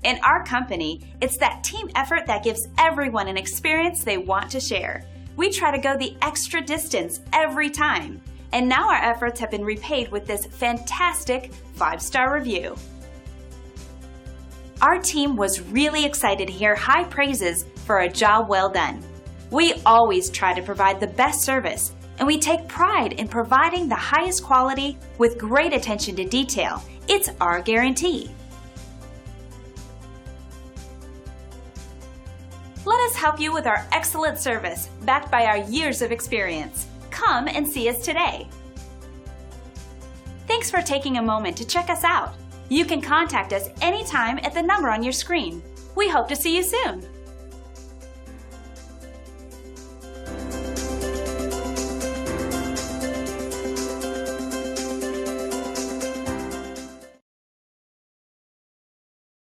In our company, it's that team effort that gives everyone an experience they want to share. We try to go the extra distance every time. And now our efforts have been repaid with this fantastic 5-star review. Our team was really excited to hear high praises for a job well done. We always try to provide the best service, and we take pride in providing the highest quality with great attention to detail. It's our guarantee. Let us help you with our excellent service, backed by our years of experience. Come and see us today. Thanks for taking a moment to check us out. You can contact us anytime at the number on your screen. We hope to see you soon.